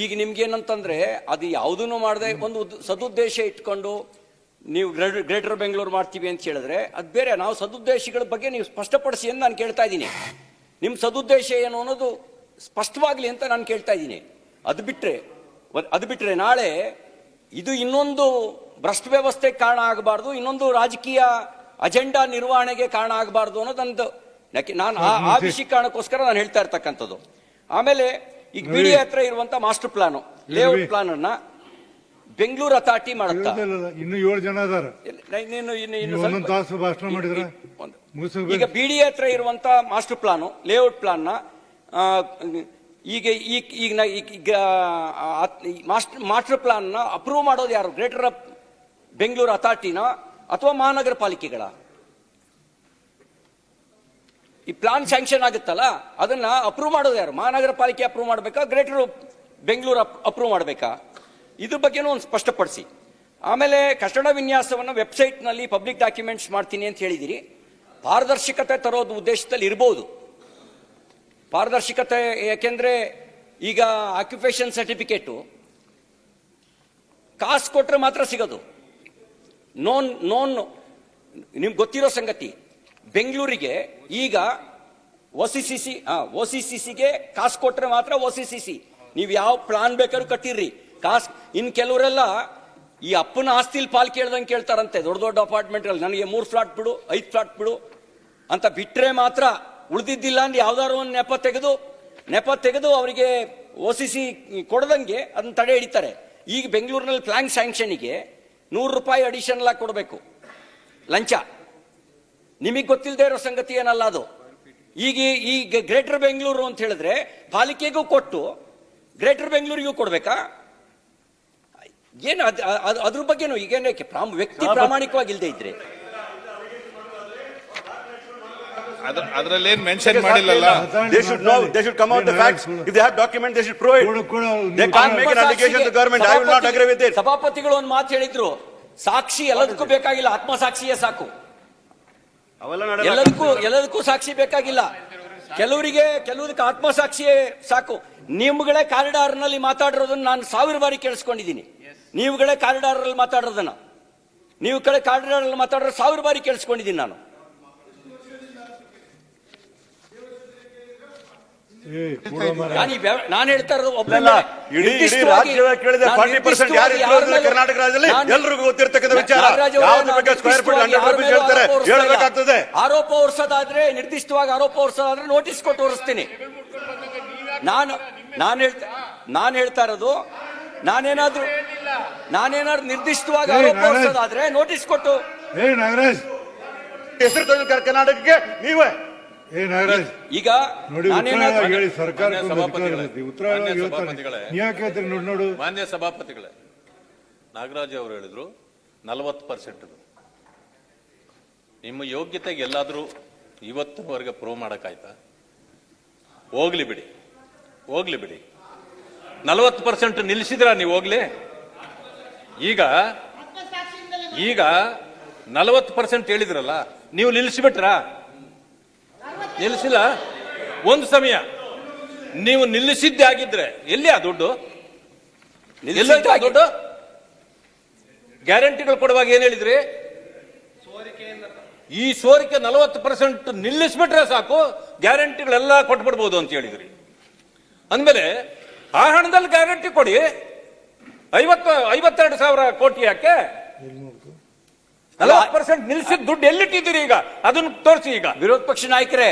ಈಗ ನಿಮ್ಗೇನಂತಂದ್ರೆ ಅದು ಯಾವುದನ್ನು ಮಾಡದೆ ಒಂದು ಸದುದ್ದೇಶ ಇಟ್ಕೊಂಡು ನೀವು ಗ್ರೇಟರ್ ಬೆಂಗಳೂರು ಮಾಡ್ತೀವಿ ಅಂತ ಹೇಳಿದ್ರೆ ಅದು ಬೇರೆ. ನಾವು ಸದುದ್ದೇಶಗಳ ಬಗ್ಗೆ ನೀವು ಸ್ಪಷ್ಟಪಡಿಸಿ ಅಂತ ನಾನು ಕೇಳ್ತಾ ಇದ್ದೀನಿ. ನಿಮ್ಮ ಸದುದ್ದೇಶ ಏನು ಅನ್ನೋದು ಸ್ಪಷ್ಟವಾಗ್ಲಿ ಅಂತ ನಾನು ಕೇಳ್ತಾ ಇದ್ದೀನಿ. ಅದು ಬಿಟ್ರೆ ನಾಳೆ ಇದು ಇನ್ನೊಂದು ಭ್ರಷ್ಟ ವ್ಯವಸ್ಥೆಗೆ ಕಾರಣ ಆಗಬಾರ್ದು, ಇನ್ನೊಂದು ರಾಜಕೀಯ ಅಜೆಂಡಾ ನಿರ್ವಹಣೆಗೆ ಕಾರಣ ಆಗಬಾರ್ದು ಅನ್ನೋದೊಂದು ನಾನು ಆ ವಿಷಯ ಕಾರಣಕ್ಕೋಸ್ಕರ ನಾನು ಹೇಳ್ತಾ ಇರ್ತಕ್ಕಂಥದ್ದು. ಆಮೇಲೆ ಈಗ ಬಿಡಿ ಹತ್ರ ಇರುವಂತ ಮಾಸ್ಟರ್ ಪ್ಲಾನ್, ಲೇಔಟ್ ಪ್ಲಾನ್ ಅನ್ನ ಬೆಂಗಳೂರು ಅಥಾರಿಟಿ ಮಾಡುತ್ತಾ
ಇನ್ನು 7 ಜನ ಅದಾರ.
ಈಗ ಬಿಡಿ ಹತ್ರ ಇರುವಂತ ಮಾಸ್ಟರ್ ಪ್ಲಾನ್, ಲೇಔಟ್ ಪ್ಲಾನ್ ನ ಈಗ ಮಾಸ್ಟರ್ ಪ್ಲಾನ್ ನ ಅಪ್ರೂವ್ ಮಾಡೋದು ಯಾರು? ಗ್ರೇಟರ್ ಬೆಂಗಳೂರು ಅಥಾರಿಟಿನ ಅಥವಾ ಮಹಾನಗರ ಪಾಲಿಕೆಗಳ? ಈ ಪ್ಲಾನ್ ಸ್ಯಾಂಕ್ಷನ್ ಆಗುತ್ತಲ್ಲ, ಅದನ್ನ ಅಪ್ರೂವ್ ಮಾಡೋದು ಯಾರು? ಮಹಾನಗರ ಪಾಲಿಕೆ ಅಪ್ರೂವ್ ಮಾಡಬೇಕಾ, ಗ್ರೇಟರ್ ಬೆಂಗಳೂರು ಅಪ್ರೂವ್ ಮಾಡಬೇಕಾ? ಇದ್ರ ಬಗ್ಗೆನೂ ಒಂದು ಸ್ಪಷ್ಟಪಡಿಸಿ. ಆಮೇಲೆ ಕಟ್ಟಡ ವಿನ್ಯಾಸವನ್ನು ವೆಬ್ಸೈಟ್ ನಲ್ಲಿ ಪಬ್ಲಿಕ್ ಡಾಕ್ಯುಮೆಂಟ್ಸ್ ಮಾಡ್ತೀನಿ ಅಂತ ಹೇಳಿದಿರಿ. ಪಾರದರ್ಶಕತೆ ತರೋದು ಉದ್ದೇಶದಲ್ಲಿ ಇರಬಹುದು ಪಾರದರ್ಶಕತೆ. ಯಾಕೆಂದ್ರೆ ಈಗ ಆಕ್ಯುಪೇಷನ್ ಸರ್ಟಿಫಿಕೇಟು ಕಾಸು ಕೊಟ್ರೆ ಮಾತ್ರ ಸಿಗೋದು. ನೋನ್ ನಿಮ್ಗೆ ಗೊತ್ತಿರೋ ಸಂಗತಿ, ಬೆಂಗಳೂರಿಗೆ ಈಗ OCCCಗೆ ಕಾಸು ಕೊಟ್ರೆ ಮಾತ್ರ OCCC. ನೀವು ಯಾವ ಪ್ಲಾನ್ ಬೇಕಾದ್ರೂ ಕಟ್ಟಿರ್ರಿ, ಕಾಸು. ಇನ್ ಕೆಲವರೆಲ್ಲ ಈ ಅಪ್ಪನ ಆಸ್ತಿಲ್ ಪಾಲ್ ಕೇಳ್ದಂಗೆ ಕೇಳ್ತಾರಂತೆ ದೊಡ್ಡ ದೊಡ್ಡ ಅಪಾರ್ಟ್ಮೆಂಟ್ ಅಲ್ಲಿ. ನನಗೆ 3 ಫ್ಲಾಟ್ ಬಿಡು, 5 ಫ್ಲಾಟ್ ಬಿಡು ಅಂತ ಬಿಟ್ರೆ ಮಾತ್ರ, ಉಳಿದಿದ್ದಿಲ್ಲ ಅಂದ್ರೆ ಯಾವ್ದಾದ್ರು ಒಂದು ನೆಪ ತೆಗೆದು ಅವರಿಗೆ OCC ಕೊಡದಂಗೆ ಅದನ್ನ ತಡೆ ಹಿಡಿತಾರೆ. ಈಗ ಬೆಂಗಳೂರಿನಲ್ಲಿ ಪ್ಲಾನ್ ಸ್ಯಾಂಕ್ಷನ್ಗೆ 100 ರೂಪಾಯಿ ಅಡಿಷನಲ್ ಆಗಿ ಕೊಡಬೇಕು ಲಂಚ. ನಿಮಗೆ ಗೊತ್ತಿಲ್ಲದೆ ಇರೋ ಸಂಗತಿ ಏನಲ್ಲ ಅದು. ಈಗ ಗ್ರೇಟರ್ ಬೆಂಗಳೂರು ಅಂತ ಹೇಳಿದ್ರೆ ಪಾಲಿಕೆಗೂ ಕೊಟ್ಟು ಗ್ರೇಟರ್ ಬೆಂಗಳೂರಿಗೂ ಕೊಡ್ಬೇಕಾ? ಏನು ಅದ್ರ ಬಗ್ಗೆನೂ ಈಗೇನೆ ವ್ಯಕ್ತಿ ಪ್ರಾಮಾಣಿಕವಾಗಿಲ್ಲದೆ ಇದ್ರೆ
ಅದರಲ್ಲಿ ಏನು mention ಮಾಡಿಲ್ಲಲ್ಲ.
They should know. They should come out the facts. If they have document, they should prove it. They can't make an allegation to the government. I will not agree with it.
ಸಭಾಪತಿಗಳು ಒಂದು ಮಾತು ಹೇಳಿದ್ರು, ಸಾಕ್ಷಿ ಎಲ್ಲದಕ್ಕೂ ಬೇಕಾಗಿಲ್ಲ, ಆತ್ಮಸಾಕ್ಷಿಯೇ ಸಾಕು. ಎಲ್ಲದಕ್ಕೂ ಸಾಕ್ಷಿ ಬೇಕಾಗಿಲ್ಲ. ಕೆಲವುದಕ್ಕೆ ಆತ್ಮಸಾಕ್ಷಿಯೇ ಸಾಕು. ನಿಮ್ಗಳೇ corridor ನಲ್ಲಿ ಮಾತಾಡಿರೋದನ್ನ ನಾನು 1000 ಬಾರಿ ಕೇಳಿಸ್ಕೊಂಡಿದ್ದೀನಿ. ನೀವುಗಳೇ ಕಾರಿಡಾರ್ ಅಲ್ಲಿ ಮಾತಾಡೋದನ್ನ, ನೀವು ಕಡೆ ಕಾರಿಡಾರ್ ಅಲ್ಲಿ ಮಾತಾಡೋ 1000 ಬಾರಿ ಕೇಳಿಸ್ಕೊಂಡಿದ್ದೀನಿ ನಾನು. ನಾನು ಹೇಳ್ತಾ ಇರೋದು
ಇಡೀ ರಾಜ್ಯದ ಕೇಳಿದ 40% ಯಾರು ಕರ್ನಾಟಕ ರಾಜ್ಯದಲ್ಲಿ ಎಲ್ರಿಗೂ ಗೊತ್ತಿರ್ತಕ್ಕಂಥ ವಿಚಾರ. ಯಾವ್ದ್ರ ಬಗ್ಗೆ ಸ್ಕ್ವೇರ್ ಫೀಟ್ 100 ರೂಪಾಯಿ ಹೇಳ್ತಾರೆ, ಹೇಳಬೇಕಾಗ್ತದೆ.
ಆರೋಪ ಹೊರಿಸೋದಾದ್ರೆ, ನಿರ್ದಿಷ್ಟವಾಗಿ ಆರೋಪ ಹೊರಿಸೋದಾದ್ರೆ ನೋಟಿಸ್ ಕೊಟ್ಟು ಹೊರಿಸ್ತೀನಿ. ನಾನು ಹೇಳ್ತಾ ಇರೋದು, ನಾನೇನಾದ್ರೂ ನಿರ್ದಿಷ್ಟವಾಗಿ ಆರೋಪ ಹೊರಿಸೋದಾದ್ರೆ ನೋಟಿಸ್ ಕೊಟ್ಟು.
ಹೆಸರು ತಂದಿದ್ದಾರೆ ಕರ್ನಾಟಕಕ್ಕೆ ನೀವೇ.
ಈಗ
ಮಾನ್ಯ ಸಭಾಪತಿಗಳೇ, ನಾಗರಾಜ್ ಅವರು ಹೇಳಿದ್ರು 40%. ನಿಮ್ಮ ಯೋಗ್ಯತೆಗೆ ಎಲ್ಲಾದ್ರೂ ಇವತ್ತಿನವರೆಗೆ ಪ್ರೂವ್ ಮಾಡಕ್ಕಾಯ್ತಾ? ಹೋಗ್ಲಿ ಬಿಡಿ 40% ನಿಲ್ಲಿಸಿದ್ರ ನೀವು ಹೋಗ್ಲಿ. ಈಗ 40% ಹೇಳಿದ್ರಲ್ಲ, ನೀವು ನಿಲ್ಲಿಸಿಬಿಟ್ರಾ? ನಿಲ್ಲಿಸಿಲ್ಲ. ಒಂದು ಸಮಯ ನೀವು ನಿಲ್ಲಿಸಿದ್ದೇ ಆಗಿದ್ರೆ ಎಲ್ಲಿ ಆ ದುಡ್ಡು? ದುಡ್ಡು ಗ್ಯಾರಂಟಿಗಳು ಕೊಡುವಾಗ ಏನ್ ಹೇಳಿದ್ರಿ? ಈ ಸೋರಿಕೆ 40% ನಿಲ್ಲಿಸ್ಬಿಟ್ರೆ ಸಾಕು, ಗ್ಯಾರಂಟಿಗಳೆಲ್ಲ ಕೊಟ್ಬಿಡ್ಬೋದು ಅಂತ ಹೇಳಿದ್ರಿ. ಅಂದ್ಮೇಲೆ ಆ ಹಣದಲ್ಲಿ ಗ್ಯಾರಂಟಿ ಕೊಡಿ. 52,000 ಕೋಟಿ ಯಾಕೆ? 40% ನಿಲ್ಲಿಸಿದ ದುಡ್ಡು ಎಲ್ಲಿಟ್ಟಿದ್ದೀರಿ ಈಗ ಅದನ್ನು ತೋರಿಸಿ ಈಗ.
ವಿರೋಧ ಪಕ್ಷ ನಾಯಕರೇ,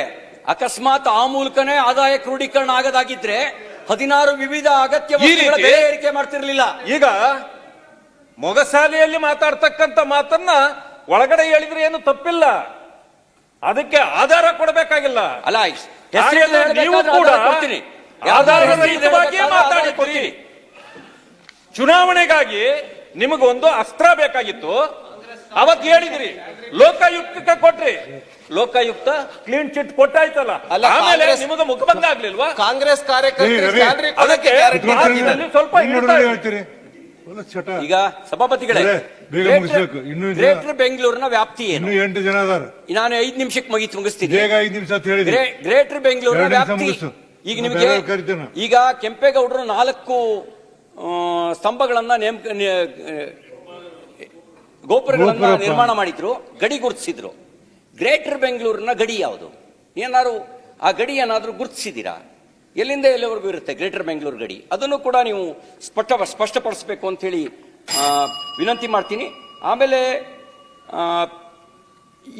ಅಕಸ್ಮಾತ್ ಆ ಮೂಲಕನೇ ಆದಾಯ ಕ್ರೋಢೀಕರಣ ಆಗದಾಗಿದ್ರೆ 16 ವಿವಿಧ ಅಗತ್ಯ ವಸ್ತುಗಳ
ರೀತಿ-
ಬೆಲೆ ಏರಿಕೆ ಮಾಡ್ತಿರ್ಲಿಲ್ಲ.
ಈಗ ಮೊಗಸಾಲೆಯಲ್ಲಿ ಮಾತಾಡ್ತಕ್ಕಂಥ ಮಾತನ್ನ ಒಳಗಡೆ ಹೇಳಿದ್ರೆ ಏನು ತಪ್ಪಿಲ್ಲ, ಅದಕ್ಕೆ ಆಧಾರ ಕೊಡಬೇಕಾಗಿಲ್ಲ.
ಅಲ್ಲ,
ಹಾಗೆಯೇ ನೀವು ಕೂಡ ಆಧಾರರಹಿತವಾಗಿಯೇ ಮಾತಾಡಿದ್ದೀರಿ. ಚುನಾವಣೆಗಾಗಿ ನಿಮಗೊಂದು ಅಸ್ತ್ರ ಬೇಕಾಗಿತ್ತು, ಅವತ್ತು ಹೇಳಿದ್ರಿ ಲೋಕಾಯುಕ್ತಕ್ಕೆ ಕೊಟ್ರಿ, ಲೋಕಾಯುಕ್ತ ಕ್ಲೀನ್ ಚಿಟ್ ಕೊಟ್ಟಾಯ್ತಲ್ಲ,
ಅಲ್ಲ,
ಆಮೇಲೆ
ಕಾಂಗ್ರೆಸ್-
ನಿಮಗೆ ಮುಖಬಂಧ ಆಗ್ಲಿಲ್ವಾ?
ಕಾಂಗ್ರೆಸ್ ಕಾರ್ಯಕರ್ತರು
ರವಿ,
salary
ಅದಕ್ಕೆ
ಕೊಡಕ್ಕೆ
ಮಾತಿನಲ್ಲಿ ಸ್ವಲ್ಪ
ಇನ್ನೊಂದು
ಇಳಿತಾ ಇದೆ.
ಹೇಳ್ತೀರಿ ಒಳ್ಳೆ ಚಟ.
ಈಗ ಸಭಾಪತಿಗಳೇ,
ಅದೇ, ಬೇಗ ಮುಗಿಸ್ಬೇಕು. ಇನ್ನೂ ಜನ-
ಗ್ರೇಟರ್ ಬೆಂಗಳೂರಿನ ವ್ಯಾಪ್ತಿ ಏನು?
ಇನ್ನು 8 ಜನ ಅದಾರ.
ನಾನು 5 ನಿಮಿಷಕ್ಕೆ ಮುಗಿಸ್ತೀನಿ.
ಬೇಗ 5 ನಿಮಿಷ ಅಂತ ಹೇಳಿದ್ರಿ.
ಗ್ರೇಟರ್ ಬೆಂಗಳೂರಿನ
2 ನಿಮಿಷ
ವ್ಯಾಪ್ತಿ
ಮುಗಿಸು.
ಈಗ
ನಾನು
ನಿಮಗೆ
ಬೇರೆಯವ್ರು ಕರಿತೇನೆ.
ಈಗ ಕೆಂಪೇಗೌಡರು 4 ಸ್ತಂಭಗಳನ್ನ ಗೋಪುರಗಳನ್ನ
ಗೋಪುರಪ್ಪ.
ನಿರ್ಮಾಣ ಮಾಡಿದ್ರು, ಗಡಿ ಗುರುತಿಸಿದ್ರು. ಗ್ರೇಟರ್ ಬೆಂಗಳೂರಿನ ಗಡಿ ಯಾವುದು? ಏನಾದ್ರು ಆ ಗಡಿ ಏನಾದ್ರು ಗುರುತಿಸಿದ್ದೀರಾ? ಎಲ್ಲಿಂದ ಎಲ್ಲಿವರೆಗೂ ಇರುತ್ತೆ ಗ್ರೇಟರ್ ಬೆಂಗಳೂರು ಗಡಿ? ಅದನ್ನು ಕೂಡ ನೀವು ಸ್ಪಷ್ಟಪಡಿಸಬೇಕು ಅಂತ ಹೇಳಿ ವಿನಂತಿ ಮಾಡ್ತೀನಿ. ಆಮೇಲೆ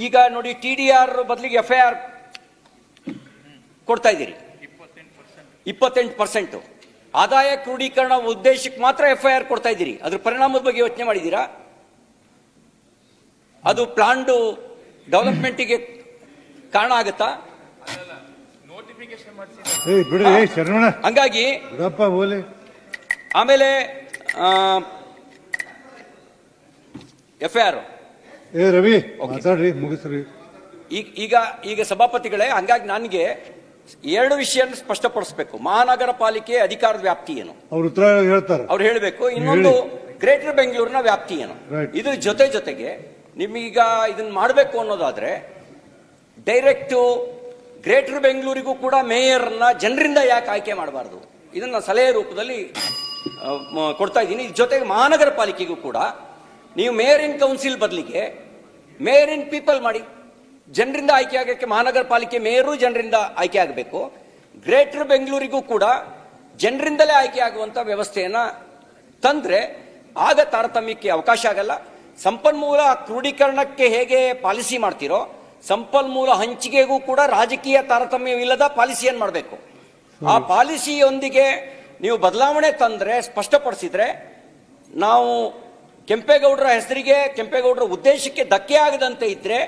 ಈಗ ನೋಡಿ, TDR ಬದಲಿಗೆ FIR ಕೊಡ್ತಾ ಇದ್ದೀರಿ 28%. ಆದಾಯ ಕ್ರೋಢೀಕರಣ ಉದ್ದೇಶಕ್ಕೆ ಮಾತ್ರ FIR ಕೊಡ್ತಾ ಇದ್ದೀರಿ. ಅದ್ರ ಪರಿಣಾಮದ ಬಗ್ಗೆ ಯೋಚನೆ ಮಾಡಿದ್ದೀರಾ? ಅದು ಪ್ಲಾನ್ಡ್ ಡೆವಲಪ್ಮೆಂಟಿಗೆ ಕಾರಣ ಆಗುತ್ತಾ?
ಬಿಡ್ರಿ ಶರವಣ,
ಹಂಗಾಗಿ
ಬಿಡಪ್ಪ ಹೋಲಿ.
ಆಮೇಲೆ FIR
ರವಿ ಮಾತಾಡ್ರಿ, ಮುಗಿಸ್ರಿ.
ಈಗ ಸಭಾಪತಿಗಳೇ, ಹಂಗಾಗಿ ನನಗೆ 2 ವಿಷಯ ಸ್ಪಷ್ಟಪಡಿಸಬೇಕು. ಮಹಾನಗರ ಪಾಲಿಕೆ ಅಧಿಕಾರದ ವ್ಯಾಪ್ತಿ ಏನು
ಅವ್ರ ಉತ್ತರ ಹೇಳ್ತಾರ.
ಅವ್ರು ಹೇಳಬೇಕು. ಇನ್ನೊಂದು ಗ್ರೇಟರ್ ಬೆಂಗಳೂರಿನ ವ್ಯಾಪ್ತಿ ಏನು?
Right.
ಇದ್ರ ಜೊತೆಗೆ ನಿಮಗೀಗ ಇದನ್ನ ಮಾಡಬೇಕು ಅನ್ನೋದಾದ್ರೆ ಡೈರೆಕ್ಟ್ ಗ್ರೇಟರ್ ಬೆಂಗಳೂರಿಗೂ ಕೂಡ ಮೇಯರ್ನ ಜನರಿಂದ ಯಾಕೆ ಆಯ್ಕೆ ಮಾಡಬಾರ್ದು? ಇದನ್ನ ಸಲಹೆ ರೂಪದಲ್ಲಿ ಕೊಡ್ತಾ ಇದ್ದೀನಿ. ಜೊತೆಗೆ ಮಹಾನಗರ ಪಾಲಿಕೆಗೂ ಕೂಡ ನೀವು ಮೇಯರ್ ಇನ್ ಕೌನ್ಸಿಲ್ ಬದಲಿಗೆ ಮೇಯರ್ ಇನ್ ಪೀಪಲ್ ಮಾಡಿ. ಜನರಿಂದ ಆಯ್ಕೆ ಆಗಕ್ಕೆ ಮಹಾನಗರ ಪಾಲಿಕೆ ಮೇಯರು ಜನರಿಂದ ಆಯ್ಕೆ ಆಗಬೇಕು. ಗ್ರೇಟರ್ ಬೆಂಗಳೂರಿಗೂ ಕೂಡ ಜನರಿಂದಲೇ ಆಯ್ಕೆ ಆಗುವಂತ ವ್ಯವಸ್ಥೆಯನ್ನ ತಂದ್ರೆ ಆಗ ತಾರತಮ್ಯಕ್ಕೆ ಅವಕಾಶ ಆಗಲ್ಲ. ಸಂಪನ್ಮೂಲ ಕ್ರೋಢೀಕರಣಕ್ಕೆ ಹೇಗೆ ಪಾಲಿಸಿ ಮಾಡ್ತಿರೋ, ಸಂಪನ್ಮೂಲ ಹಂಚಿಕೆಗೂ ಕೂಡ ರಾಜಕೀಯ ತಾರತಮ್ಯವಿಲ್ಲದ ಪಾಲಿಸಿಯನ್ನು ಮಾಡಬೇಕು. ಆ ಪಾಲಿಸಿಯೊಂದಿಗೆ ನೀವು ಬದಲಾವಣೆ ತಂದ್ರೆ, ಸ್ಪಷ್ಟಪಡಿಸಿದ್ರೆ, ನಾವು ಕೆಂಪೇಗೌಡರ ಹೆಸರಿಗೆ, ಕೆಂಪೇಗೌಡರ ಉದ್ದೇಶಕ್ಕೆ ಧಕ್ಕೆ ಆಗದಂತೆ ಇದ್ರೆ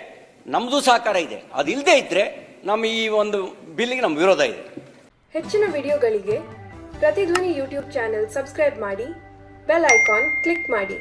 ನಮ್ದು ಸಹಕಾರ ಇದೆ. ಅದಿಲ್ಲದೆ ಇದ್ರೆ ನಮ್ಮ ಈ ಒಂದು ಬಿಲ್ಗೆ ನಮ್ಮ ವಿರೋಧ ಇದೆ.
ಹೆಚ್ಚಿನ ವಿಡಿಯೋಗಳಿಗೆ ಪ್ರತಿಧ್ವನಿ ಯೂಟ್ಯೂಬ್ ಚಾನೆಲ್ ಸಬ್ಸ್ಕ್ರೈಬ್ ಮಾಡಿ, ಬೆಲ್ ಐಕಾನ್ ಕ್ಲಿಕ್ ಮಾಡಿ.